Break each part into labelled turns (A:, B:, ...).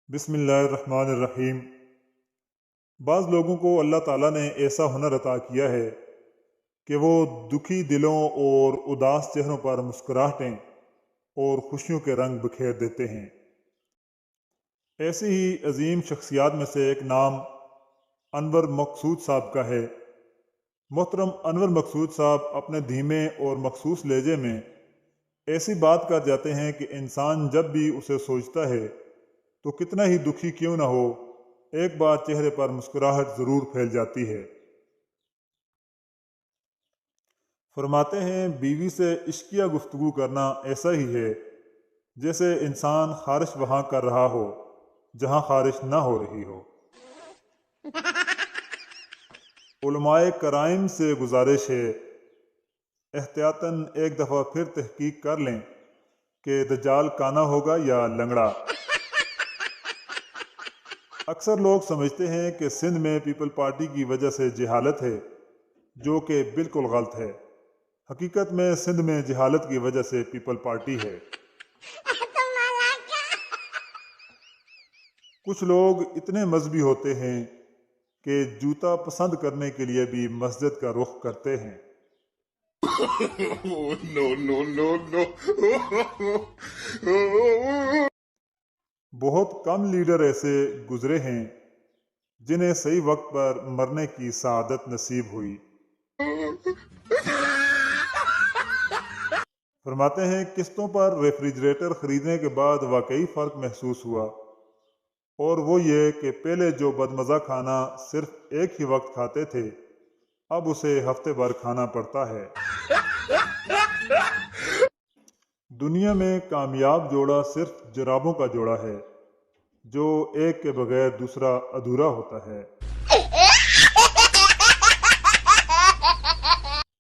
A: بسم اللہ الرحمن الرحیم۔ بعض لوگوں کو اللہ تعالیٰ نے ایسا ہنر عطا کیا ہے کہ وہ دکھی دلوں اور اداس چہروں پر مسکراہٹیں اور خوشیوں کے رنگ بکھیر دیتے ہیں۔ ایسی ہی عظیم شخصیات میں سے ایک نام انور مقصود صاحب کا ہے۔ محترم انور مقصود صاحب اپنے دھیمے اور مخصوص لہجے میں ایسی بات کر جاتے ہیں کہ انسان جب بھی اسے سوچتا ہے تو کتنا ہی دکھی کیوں نہ ہو، ایک بار چہرے پر مسکراہٹ ضرور پھیل جاتی ہے۔ فرماتے ہیں بیوی سے عشقیہ گفتگو کرنا ایسا ہی ہے جیسے انسان خارش وہاں کر رہا ہو جہاں خارش نہ ہو رہی ہو۔ علماء کرائم سے گزارش ہے احتیاطاً ایک دفعہ پھر تحقیق کر لیں کہ دجال کانا ہوگا یا لنگڑا۔ اکثر لوگ سمجھتے ہیں کہ سندھ میں پیپل پارٹی کی وجہ سے جہالت ہے، جو کہ بالکل غلط ہے۔ حقیقت میں سندھ میں جہالت کی وجہ سے پیپل پارٹی ہے۔ کچھ لوگ اتنے مذہبی ہوتے ہیں کہ جوتا پسند کرنے کے لیے بھی مسجد کا رخ کرتے ہیں۔ بہت کم لیڈر ایسے گزرے ہیں جنہیں صحیح وقت پر مرنے کی سعادت نصیب ہوئی۔ فرماتے ہیں قسطوں پر ریفریجریٹر خریدنے کے بعد واقعی فرق محسوس ہوا، اور وہ یہ کہ پہلے جو بدمزہ کھانا صرف ایک ہی وقت کھاتے تھے اب اسے ہفتے بھر کھانا پڑتا ہے۔ دنیا میں کامیاب جوڑا صرف جرابوں کا جوڑا ہے، جو ایک کے بغیر دوسرا ادھورا ہوتا ہے۔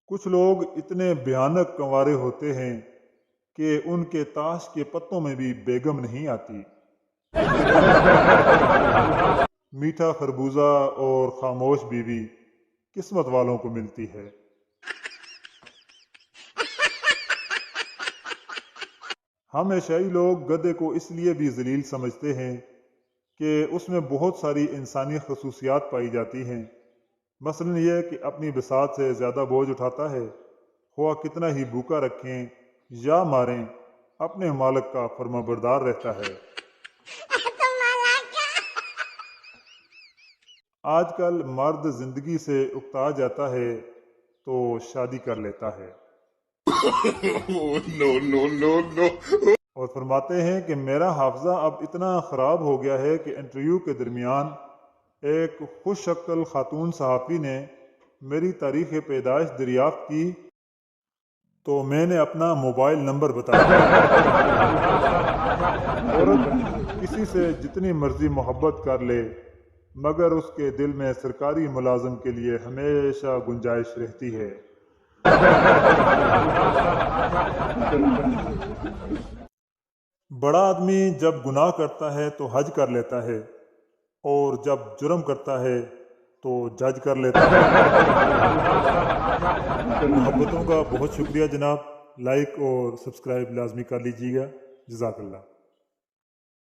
A: کچھ لوگ اتنے بھیانک کنوارے ہوتے ہیں کہ ان کے تاش کے پتوں میں بھی بیگم نہیں آتی۔ میٹھا خربوزہ اور خاموش بیوی قسمت والوں کو ملتی ہے۔ ہم ایشیائی لوگ گدھے کو اس لیے بھی ذلیل سمجھتے ہیں کہ اس میں بہت ساری انسانی خصوصیات پائی جاتی ہیں، مثلاً یہ کہ اپنی بساط سے زیادہ بوجھ اٹھاتا ہے، خواہ کتنا ہی بھوکا رکھیں یا ماریں اپنے مالک کا فرما بردار رہتا ہے۔ آج کل مرد زندگی سے اکتا جاتا ہے تو شادی کر لیتا ہے۔ اور فرماتے ہیں کہ میرا حافظہ اب اتنا خراب ہو گیا ہے کہ انٹرویو کے درمیان ایک خوش شکل خاتون صحافی نے میری تاریخ پیدائش دریافت کی تو میں نے اپنا موبائل نمبر بتایا۔ عورت کسی سے جتنی مرضی محبت کر لے مگر اس کے دل میں سرکاری ملازم کے لیے ہمیشہ گنجائش رہتی ہے۔ بڑا آدمی جب گناہ کرتا ہے تو حج کر لیتا ہے، اور جب جرم کرتا ہے تو جج کر لیتا ہے۔ محبتوں کا بہت شکریہ جناب، لائک اور سبسکرائب لازمی کر لیجیے گا۔ جزاک اللہ۔